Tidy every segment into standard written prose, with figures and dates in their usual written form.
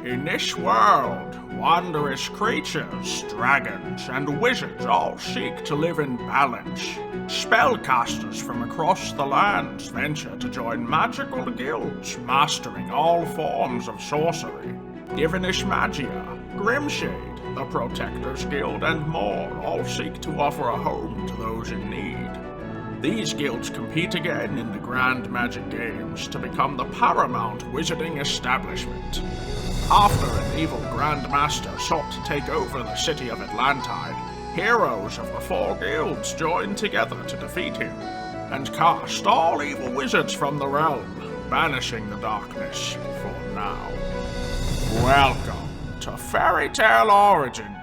In this world, wondrous creatures, dragons, and wizards all seek to live in balance. Spellcasters from across the lands venture to join magical guilds, mastering all forms of sorcery. Divinish Magia, GRIMSHADE, the Protectors Guild, and more all seek to offer a home to those in need. These guilds compete again in the Grand Magic Games to become the paramount wizarding establishment. After an evil Grand Master sought to take over the city of Atlantide, heroes of the four guilds joined together to defeat him, and cast all evil wizards from the realm, banishing the darkness for now. Welcome to Fairy Tale Origins.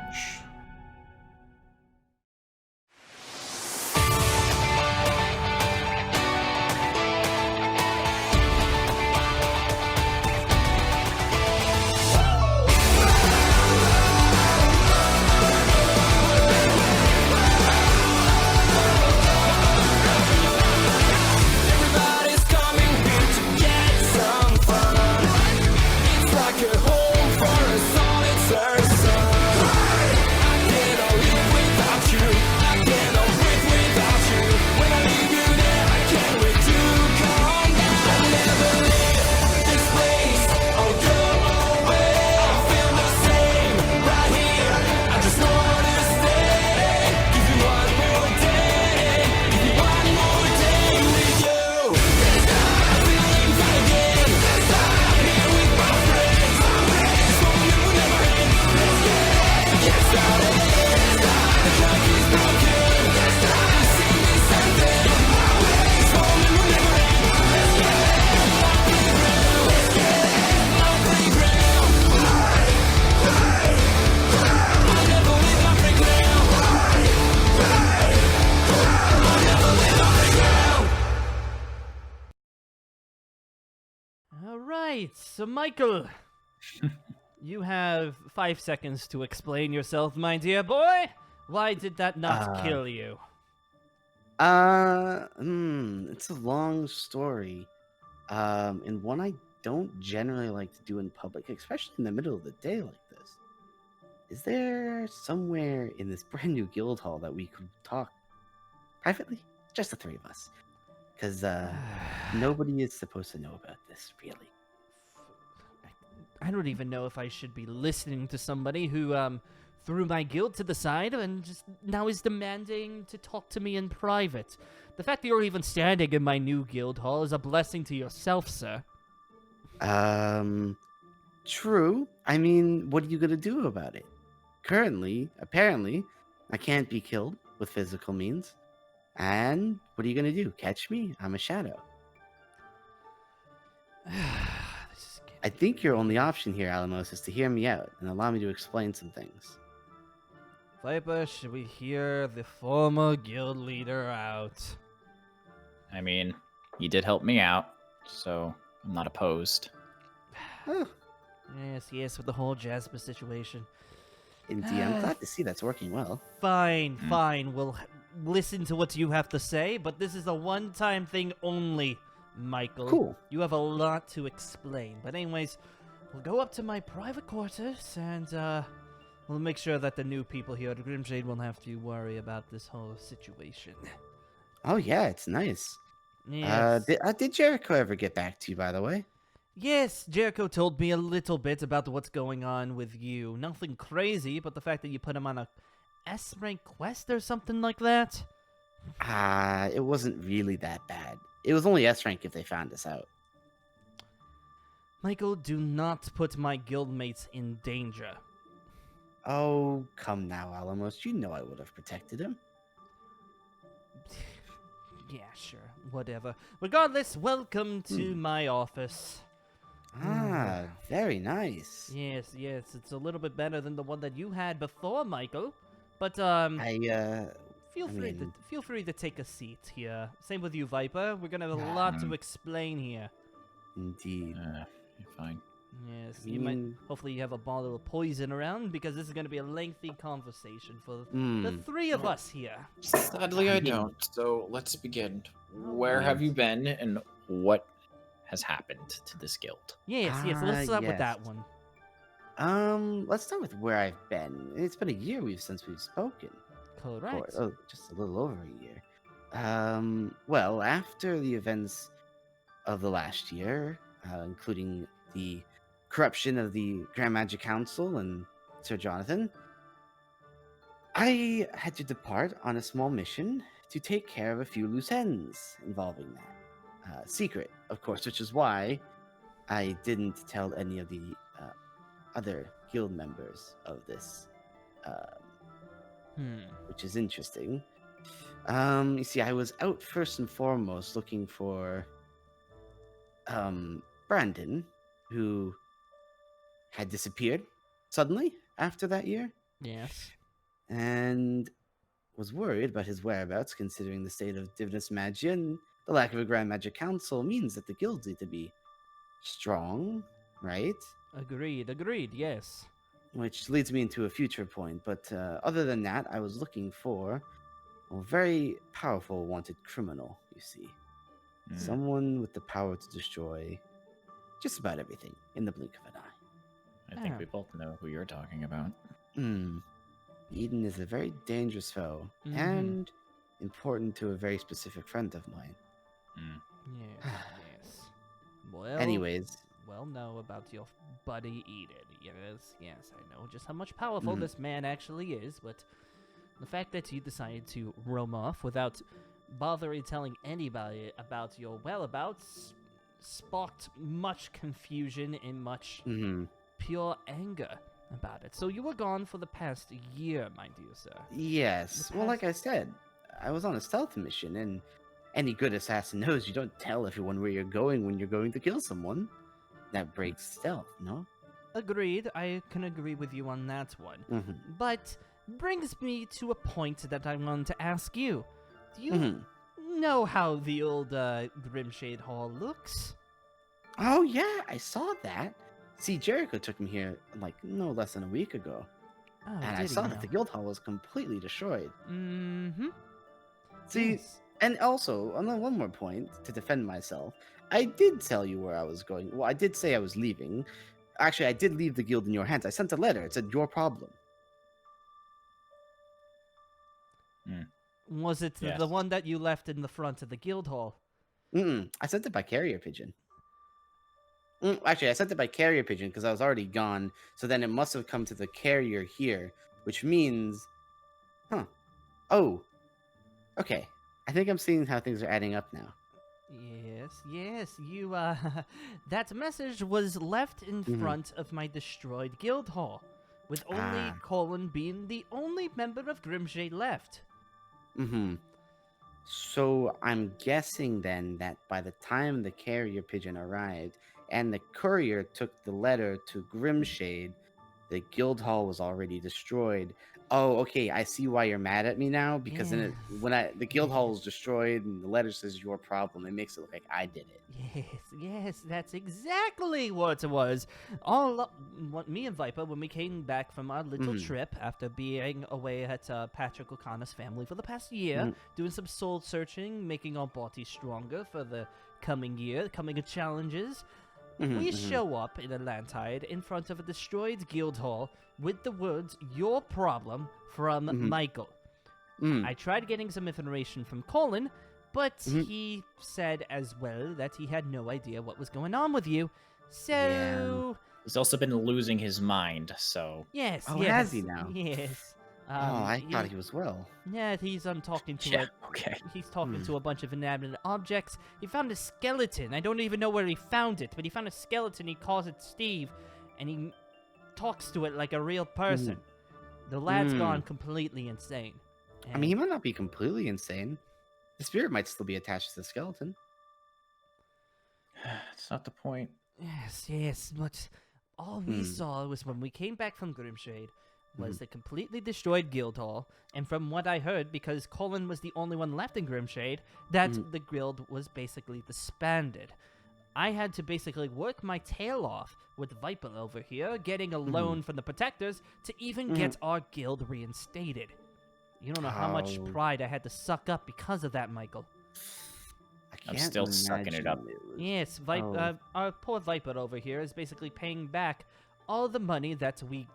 So, Michael, you have 5 seconds to explain yourself, my dear boy. Why did that not kill you? It's a long story, and one I don't generally like to do in public, especially in the middle of the day like this. Is there somewhere in this brand new guild hall that we could talk privately? Just the three of us. Because, nobody is supposed to know about this, really. I don't even know if I should be listening to somebody who threw my guild to the side and just now is demanding to talk to me in private. The fact that you're even standing in my new guild hall is a blessing to yourself, sir. True. I mean, what are you gonna do about it? Currently, apparently, I can't be killed with physical means. And what are you gonna do? Catch me? I'm a shadow. I think your only option here, Alamos, is to hear me out and allow me to explain some things. Viper, should we hear the former guild leader out? I mean, you did help me out, so I'm not opposed. Oh. Yes, with the whole Jasper situation. Indeed, I'm glad to see that's working well. Fine. We'll listen to what you have to say, but this is a one-time thing only. Michael. Cool. You have a lot to explain. But anyways, we'll go up to my private quarters and we'll make sure that the new people here at GRIMSHADE won't have to worry about this whole situation. Oh yeah, it's nice. Yes. Did Jericho ever get back to you, by the way? Yes, Jericho told me a little bit about what's going on with you. Nothing crazy, but the fact that you put him on a S-rank quest or something like that. It wasn't really that bad. It was only S-rank if they found us out. Michael, do not put my guildmates in danger. Oh, come now, Alamos. You know I would have protected him. Yeah, sure. Whatever. Regardless, welcome to my office. Very nice. Yes, it's a little bit better than the one that you had before, Michael. But feel free to take a seat here. Same with you, Viper. We're gonna have a lot to explain here. Indeed. You're fine. Yes, you might. Hopefully, you have a bottle of poison around because this is gonna be a lengthy conversation for the three of us here. Sadly, I don't. So let's begin. Where have you been, and what has happened to this guild? Yes. Let's start with that one. Let's start with where I've been. It's been a year since we've spoken. Correct. Oh, just a little over a year. Well, after the events of the last year, including the corruption of the Grand Magic Council and Sir Jonathan, I had to depart on a small mission to take care of a few loose ends involving that. Secret, of course, which is why I didn't tell any of the other guild members of this, which is interesting. You see, I was out first and foremost looking for Brandon, who had disappeared suddenly after that year, Yes. and was worried about his whereabouts, considering the state of Divinus Magia and the lack of a Grand Magic Council means that the guilds need to be strong, right? Agreed, yes. Which leads me into a future point, but other than that, I was looking for a very powerful wanted criminal, you see. Someone with the power to destroy just about everything in the blink of an eye. I think we both know who you're talking about. Eden is a very dangerous foe, and important to a very specific friend of mine. Yes. Well, Anyways. well know about your buddy Eden. Yes, I know just how much powerful this man actually is, but the fact that you decided to roam off without bothering telling anybody about your whereabouts sparked much confusion and much pure anger about it. So you were gone for the past year, my dear sir. Yes. Well, like I said, I was on a stealth mission, and any good assassin knows you don't tell everyone where you're going when you're going to kill someone. That breaks stealth, no? Agreed. I can agree with you on that one. But brings me to a point that I wanted to ask you. Do you know how the old Grimshade Hall looks? Oh, yeah, I saw that. See, Jericho took me here, like, no less than a week ago. Oh, and I saw that the guild hall was completely destroyed. See, yes. and also, on one more point, to defend myself, I did tell you where I was going. Well, I did say I was leaving. Actually, I did leave the guild in your hands. I sent a letter. It said, your problem. Was it the one that you left in the front of the guild hall? I sent it by carrier pigeon. Actually, I sent it by carrier pigeon because I was already gone. So then it must have come to the carrier here, which means... Oh. Okay. I think I'm seeing how things are adding up now. Yes, you, that message was left in front of my destroyed guild hall, with only Colin being the only member of Grimshade left. So I'm guessing then that by the time the carrier pigeon arrived and the courier took the letter to Grimshade, the guild hall was already destroyed. Oh, okay, I see why you're mad at me now, because then the guild hall was destroyed and the letter says your problem, it makes it look like I did it. Yes, that's exactly what it was. Me and Viper, when we came back from our little trip after being away at Patrick O'Connor's family for the past year, doing some soul searching, making our bodies stronger for the coming year, coming challenges, we show up in Atlantide in front of a destroyed guild hall with the words, your problem, from Michael. I tried getting some information from Colin, but he said as well that he had no idea what was going on with you. So... He's also been losing his mind, so... Yes, Oh, yes. has he now? Yes. I thought he was well. Yeah, he's talking to he's talking to a bunch of inanimate objects. He found a skeleton. I don't even know where he found it, but he found a skeleton. He calls it Steve, and he talks to it like a real person. The lad's gone completely insane. I mean, he might not be completely insane. The spirit might still be attached to the skeleton. It's not the point. Yes, but all we saw was when we came back from Grimshade was the completely destroyed guild hall, and from what I heard, because Colin was the only one left in Grimshade, that the guild was basically disbanded. I had to basically work my tail off with Viper over here, getting a loan from the Protectors to even get our guild reinstated. You don't know how much pride I had to suck up because of that, Michael. I'm still sucking it up. Yes, our poor Viper over here is basically paying back all the money that we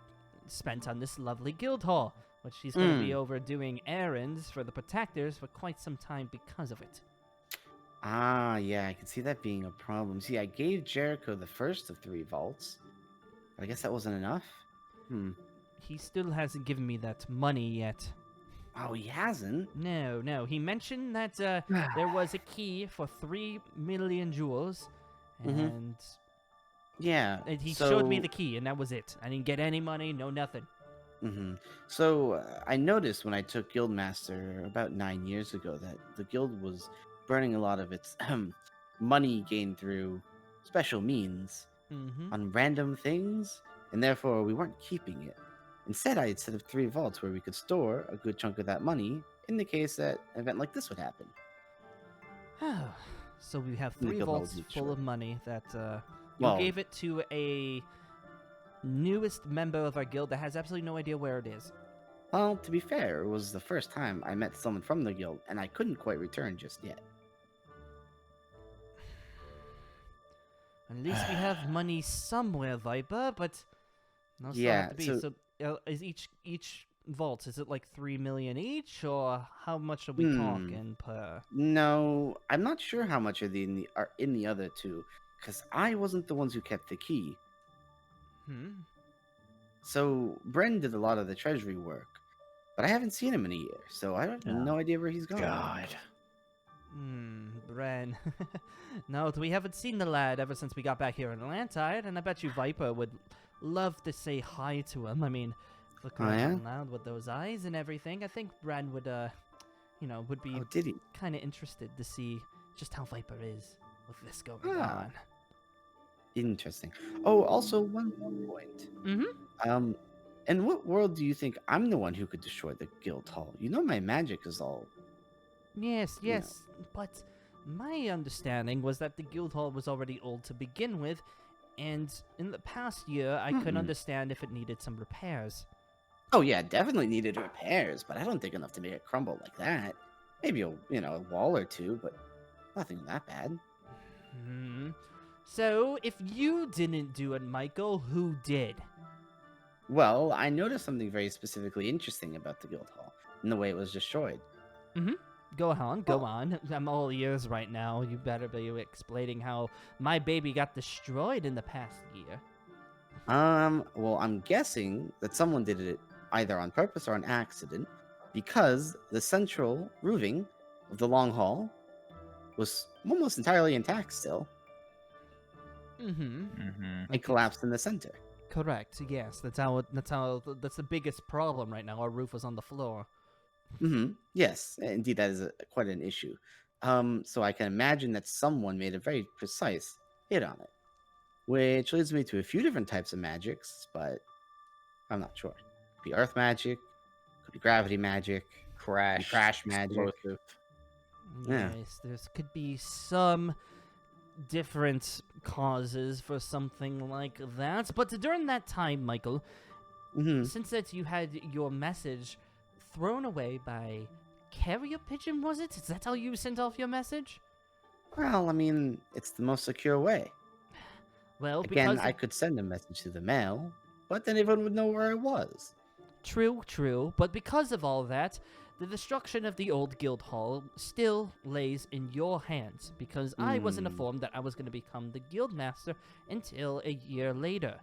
spent on this lovely guild hall, which she's going to be over doing errands for the protectors for quite some time because of it. Ah, yeah, I can see that being a problem. See, I gave Jericho the first of 3 vaults, but I guess that wasn't enough. He still hasn't given me that money yet. Oh, he hasn't? No. He mentioned that there was a key for 3 million jewels, and Yeah. he showed me the key, and that was it. I didn't get any money, no nothing. So I noticed when I took Guildmaster about 9 years ago that the guild was burning a lot of its money gained through special means on random things, and therefore we weren't keeping it. Instead, I had set up 3 vaults where we could store a good chunk of that money in the case that an event like this would happen. So we have The 3 guild vaults was full short. of money that you gave it to a newest member of our guild that has absolutely no idea where it is. Well, to be fair, it was the first time I met someone from the guild, and I couldn't quite return just yet. At least we have money somewhere, Viper, but no, Yeah, have to be. So is each vault, is it like 3 million each, or how much are we talking per? No, I'm not sure how much are in the other 2, because I wasn't the ones who kept the key. So Bren did a lot of the treasury work, but I haven't seen him in a year, so I have no idea where he's gone. God. Bren. No, we haven't seen the lad ever since we got back here in Atlantide, and I bet you Viper would love to say hi to him. I mean, look around loud with those eyes and everything. I think Bren would, would be kind of interested to see just how Viper is with this going on. Interesting. Oh, also one more point. In what world do you think I'm the one who could destroy the guild hall? You know my magic is all... Yes, but my understanding was that the guild hall was already old to begin with, and in the past year, I couldn't understand if it needed some repairs. Oh yeah, definitely needed repairs, but I don't think enough to make it crumble like that. Maybe a wall or 2, but nothing that bad. So, if you didn't do it, Michael, who did? Well, I noticed something very specifically interesting about the guild hall and the way it was destroyed. Go on. I'm all ears right now. You better be explaining how my baby got destroyed in the past year. Well, I'm guessing that someone did it either on purpose or on accident, because the central roofing of the long hall was almost entirely intact still. It collapsed in the center. Correct. Yes, that's the biggest problem right now. Our roof was on the floor. Yes, indeed, that is quite an issue. So I can imagine that someone made a very precise hit on it, which leads me to a few different types of magics, but I'm not sure. Could be earth magic, could be gravity magic, crash magic. Explosive. Yeah. Yes, there could be some different causes for something like that. But during that time, Michael, since that you had your message thrown away by carrier pigeon, was it? Is that how you sent off your message? Well, I mean, it's the most secure way. Well, Again, I could send a message to the mail, but then everyone would know where I was. True, but because of all that, the destruction of the old guild hall still lays in your hands, because I wasn't informed that I was going to become the guild master until a year later.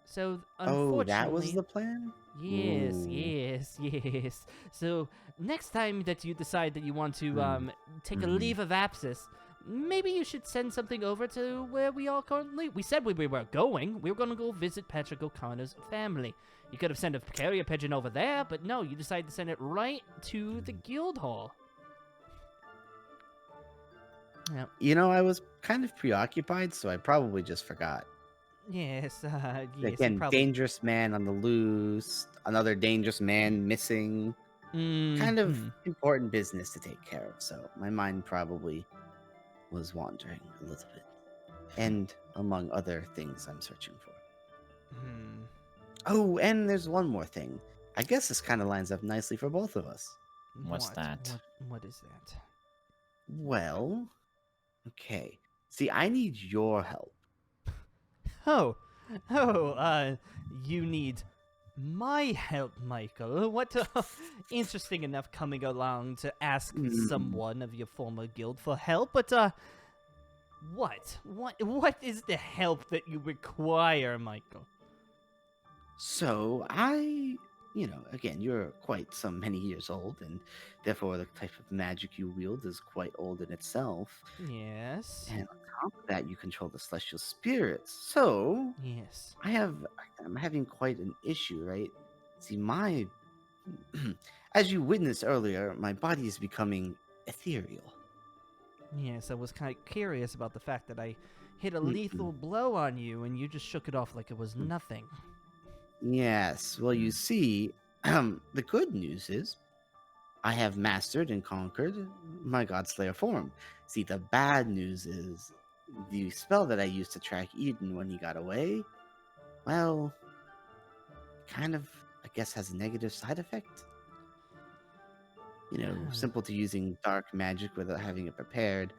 So, unfortunately... Oh, that was the plan? Yes. So, next time that you decide that you want to take a leave of abscess, maybe you should send something over to where we are currently. We said we were going. We were going to go visit Patrick O'Connor's family. You could have sent a carrier pigeon over there, but no, you decided to send it right to the guild hall. Yeah. I was kind of preoccupied, so I probably just forgot. Yes, Again, dangerous man on the loose, another dangerous man missing. Kind of important business to take care of, so my mind probably was wandering a little bit. And among other things I'm searching for. Oh, and there's one more thing. I guess this kind of lines up nicely for both of us. What's that? What is that? Well, okay. See, I need your help. Oh, you need my help, Michael. What? Interesting enough coming along to ask someone of your former guild for help, but what is the help that you require, Michael? So again, you're quite some many years old, and therefore the type of magic you wield is quite old in itself. Yes. And on top of that, you control the celestial spirits. So Yes. I'm having quite an issue, right? See, as you witnessed earlier, my body is becoming ethereal. Yes, I was kind of curious about the fact that I hit a lethal blow on you and you just shook it off like it was nothing. Yes. Well, you see, the good news is I have mastered and conquered my Godslayer form. See, the bad news is the spell that I used to track Eden when he got away, well, kind of, I guess, has a negative side effect. Simple to using dark magic without having it prepared.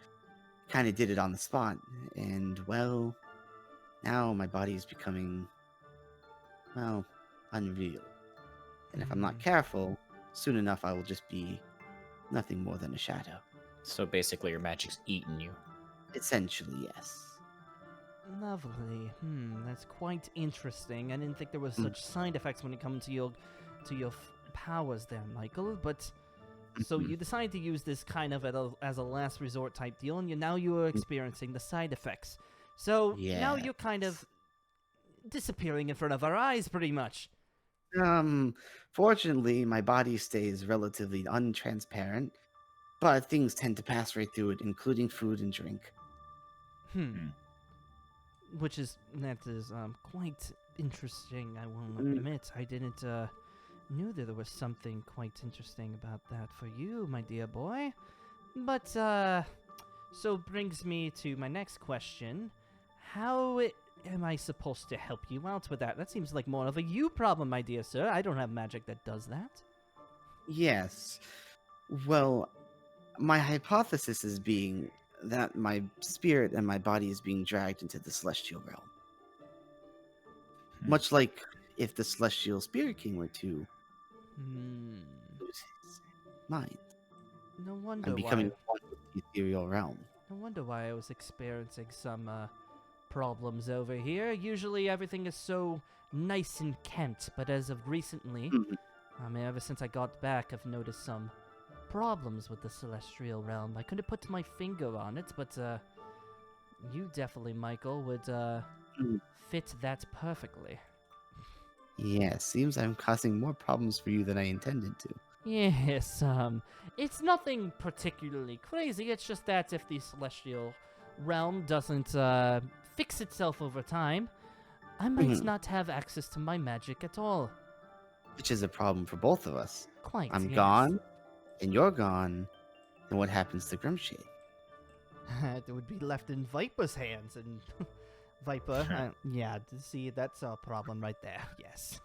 Kind of did it on the spot. And, well, now my body is becoming, well, unreal. And if I'm not careful, soon enough I will just be nothing more than a shadow. So basically, your magic's eating you. Essentially, yes. Lovely. That's quite interesting. I didn't think there was such side effects when it comes to your powers there, Michael. But so you decided to use this kind of as a last resort type deal, and now you are experiencing the side effects. So now you're kind of disappearing in front of our eyes, pretty much. Fortunately, my body stays relatively untransparent, but things tend to pass right through it, including food and drink. That is quite interesting, I will admit. I didn't knew that there was something quite interesting about that for you, my dear boy. But so brings me to my next question. How am I supposed to help you out with that? That seems like more of a you problem, my dear sir. I don't have magic that does that. Yes. Well, my hypothesis is being that my spirit and my body is being dragged into the celestial realm. Much like if the celestial spirit king were to lose his mind. No wonder I'm becoming one with the ethereal realm. No wonder why I was experiencing some problems over here. Usually everything is so nice and kent, but as of recently, ever since I got back, I've noticed some problems with the celestial realm. I couldn't put my finger on it, but you definitely, Michael, would fit that perfectly. Yeah, seems I'm causing more problems for you than I intended to. Yes, it's nothing particularly crazy. It's just that if the celestial realm doesn't fix itself over time, I might not have access to my magic at all. Which is a problem for both of us. Quite, I'm yes. gone, and you're gone, then what happens to GRIMSHADE? It would be left in Viper's hands, and Viper, see, that's a problem right there, yes.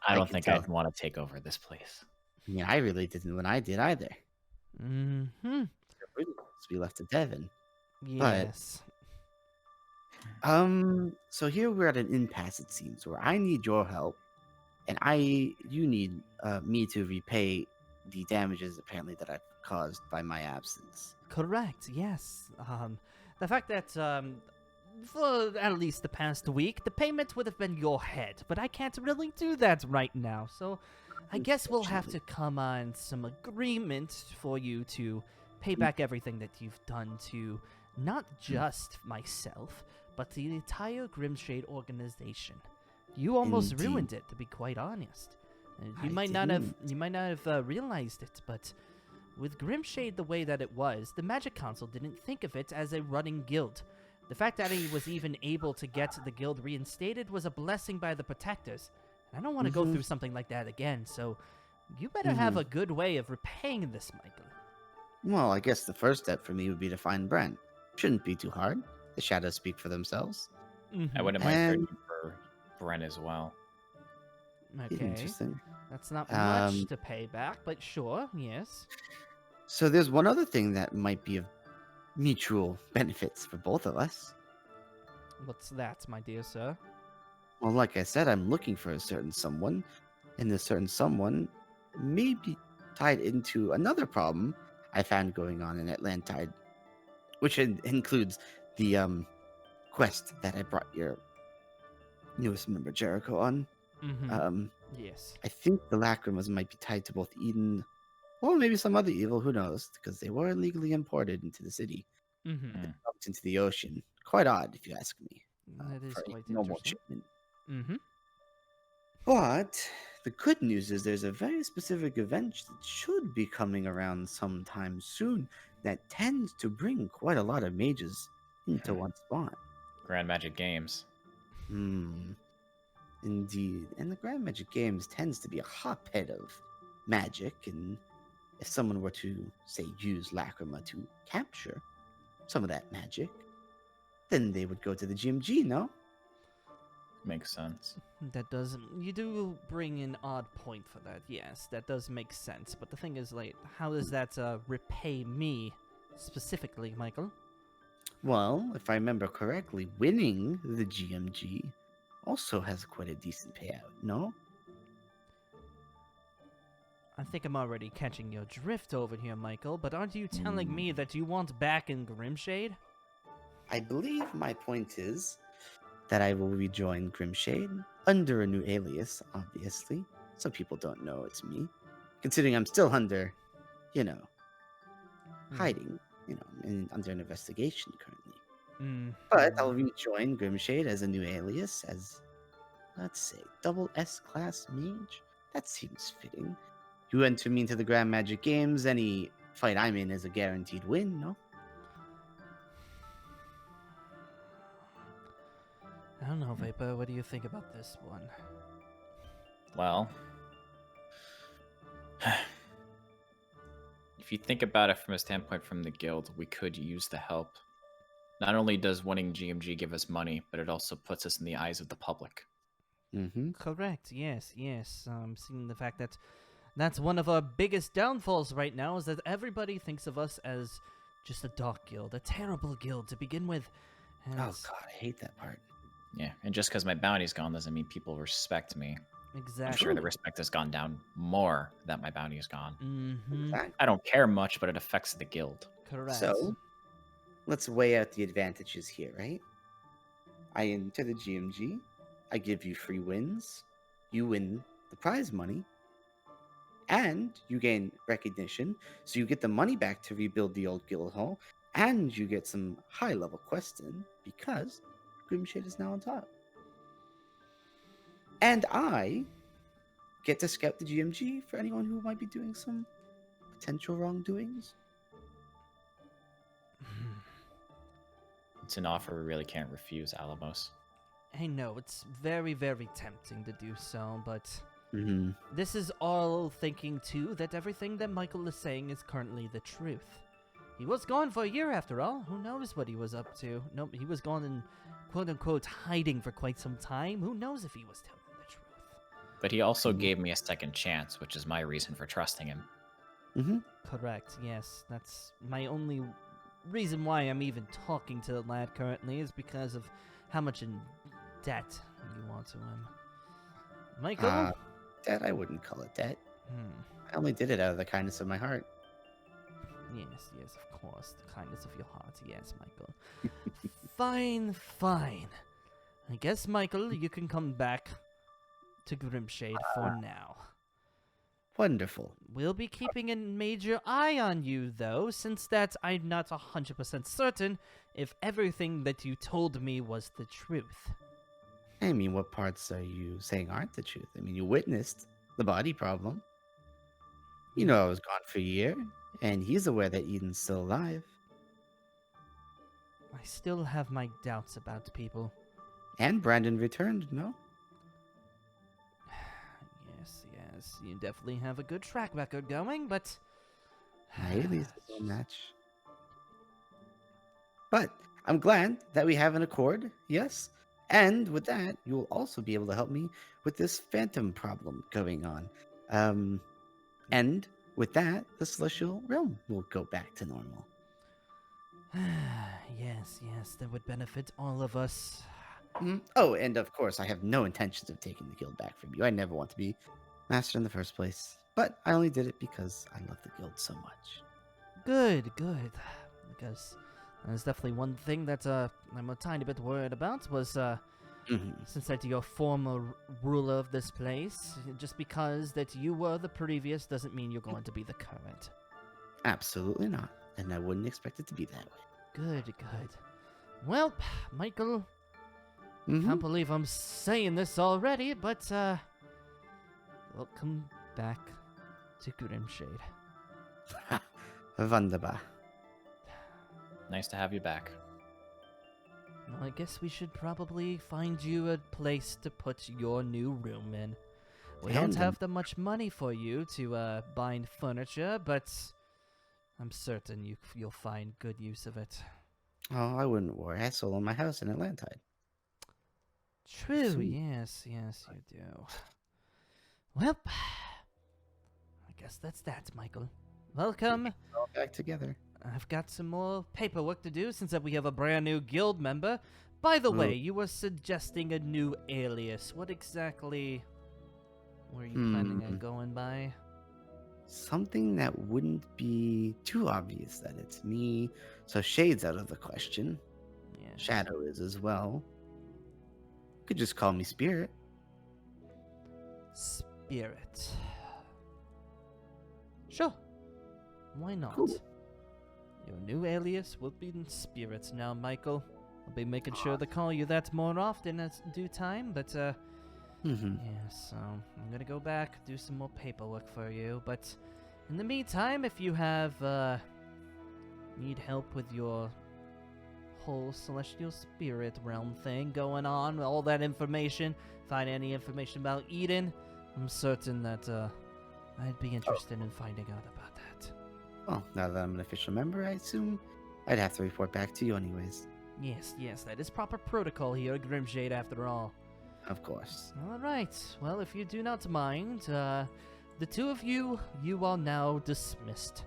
I don't think I'd want to take over this place. Yeah, I really didn't when I did either. Mm-hmm. It really wants to be left to Devin. Yes. But, so here we're at an impasse, it seems, where I need your help, and you need me to repay the damages, apparently, that I've caused by my absence. Correct, yes. The fact that, for at least the past week, the payment would have been your head, but I can't really do that right now, so I guess we'll have to come on some agreement for you to pay back everything that you've done to not just myself, but the entire GRIMSHADE organization. You almost ruined it, to be quite honest. You might not have realized it, but with GRIMSHADE the way that it was, the Magic Council didn't think of it as a running guild. The fact that he was even able to get the guild reinstated was a blessing by the protectors. And I don't want to go through something like that again, so you better have a good way of repaying this, Michael. Well, I guess the first step for me would be to find Brent. Shouldn't be too hard. The shadows speak for themselves. I wouldn't mind searching for Brent as well. Okay. Interesting. That's not much to pay back, but sure, yes. So there's one other thing that might be of mutual benefits for both of us. What's that, my dear sir? Well, like I said, I'm looking for a certain someone, and this certain someone may be tied into another problem I found going on in Atlantide, which includes the quest that I brought your newest member Jericho on. Mm-hmm. Yes. I think the lacrimas might be tied to both Eden, or maybe some other evil. Who knows? Because they were illegally imported into the city, Mm-hmm. and dumped into the ocean. Quite odd, if you ask me. That is For a quite normal interesting. shipment. Mm-hmm. But the good news is there's a very specific event that should be coming around sometime soon that tends to bring quite a lot of mages into one spot. Grand Magic Games. Indeed. And the Grand Magic Games tends to be a hotbed of magic, and if someone were to, say, use Lacrima to capture some of that magic, then they would go to the GMG, no? Makes sense. That does. You do bring an odd point for that. Yes, that does make sense. But the thing is, like, how does that repay me specifically, Michael? Well, if I remember correctly, winning the GMG also has quite a decent payout, no? I think I'm already catching your drift over here, Michael. But aren't you telling me that you want back in GRIMSHADE? I believe my point is that I will rejoin GRIMSHADE under a new alias, obviously. So people don't know it's me. Considering I'm still under, hiding, under an investigation currently. But I'll rejoin GRIMSHADE as a new alias, as, let's say, double S class mage. That seems fitting. You enter me into the Grand Magic Games, any fight I'm in is a guaranteed win, no? I don't know, Vapor. What do you think about this one? Well, if you think about it from a standpoint from the guild, we could use the help. Not only does winning GMG give us money, but it also puts us in the eyes of the public. Mm-hmm. Correct. Yes. Seeing the fact that that's one of our biggest downfalls right now is that everybody thinks of us as just a dark guild, a terrible guild to begin with. And Oh god, I hate that part. Yeah, and just because my bounty's gone doesn't mean people respect me. Exactly. I'm sure the respect has gone down more that my bounty is gone. Mm-hmm. Exactly. I don't care much, but it affects the guild. Correct. So, let's weigh out the advantages here, right? I enter the GMG, I give you free wins, you win the prize money, and you gain recognition, so you get the money back to rebuild the old guild hall, and you get some high-level quests in, because GRIMSHADE is now on top. And I get to scout the GMG for anyone who might be doing some potential wrongdoings. It's an offer we really can't refuse, Alamos. I know, it's very, very tempting to do so, but Mm-hmm. this is all thinking, too, that everything that Michael is saying is currently the truth. He was gone for a year, after all. Who knows what he was up to? No, he was gone in, quote-unquote, hiding for quite some time. Who knows if he was telling the truth? But he also gave me a second chance, which is my reason for trusting him. Mm-hmm. Correct, yes. That's my only reason why I'm even talking to the lad currently is because of how much in debt you want to him. Michael? Debt, I wouldn't call it debt. Hmm. I only did it out of the kindness of my heart. Yes, of course. The kindness of your heart. Yes, Michael. Fine. I guess, Michael, you can come back to GRIMSHADE for now. Wonderful. We'll be keeping a major eye on you, though, since that I'm not 100% certain if everything that you told me was the truth. I mean, what parts are you saying aren't the truth? I mean, you witnessed the body problem. You know I was gone for a year, and he's aware that Eden's still alive. I still have my doubts about people. And Brandon returned, no? Yes, you definitely have a good track record going, but... Maybe it's a little match. But I'm glad that we have an accord, yes? And with that, you'll also be able to help me with this phantom problem going on. And with that, the celestial realm will go back to normal. yes, that would benefit all of us. Oh, and of course, I have no intentions of taking the guild back from you. I never want to be master in the first place. But I only did it because I love the guild so much. Good. Because there's definitely one thing that I'm a tiny bit worried about was since that you're former ruler of this place, just because that you were the previous doesn't mean you're going to be the current. Absolutely not. And I wouldn't expect it to be that way. Good. Well, Michael, can't believe I'm saying this already, but welcome back to GRIMSHADE. Wunderbar. Nice to have you back. Well, I guess we should probably find you a place to put your new room in. We don't have that much money for you to bind furniture, but I'm certain you'll find good use of it. Oh, I wouldn't worry. I sold my house in Atlanta. True, yes, you do. Well, I guess that's that, Michael. Welcome. We're all back together. I've got some more paperwork to do since that we have a brand new guild member. By the way, you were suggesting a new alias. What exactly were you planning on going by? Something that wouldn't be too obvious that it's me. So Shade's out of the question. Yeah. Shadow is as well. You could just call me Spirit. Spirit. Sure. Why not? Cool. Your new alias will be in Spirits now, Michael. I'll be making sure to call you that more often as due time, but yeah, so I'm gonna go back, do some more paperwork for you, but in the meantime, if you have need help with your whole celestial spirit realm thing going on, all that information, find any information about Eden, I'm certain that I'd be interested in finding out about that. Well, now that I'm an official member, I assume I'd have to report back to you anyways. Yes, that is proper protocol here at GRIMSHADE after all. Of course. Alright, well, if you do not mind, the two of you are now dismissed.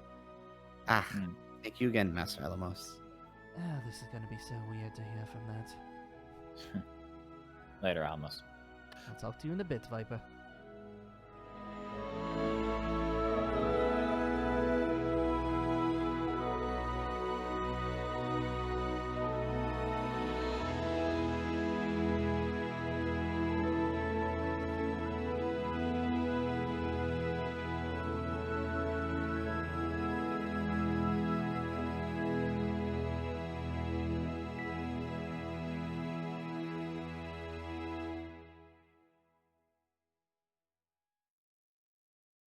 Thank you again, Master Alamos. This is gonna be so weird to hear from that. Later, Alamos. I'll talk to you in a bit, Viper.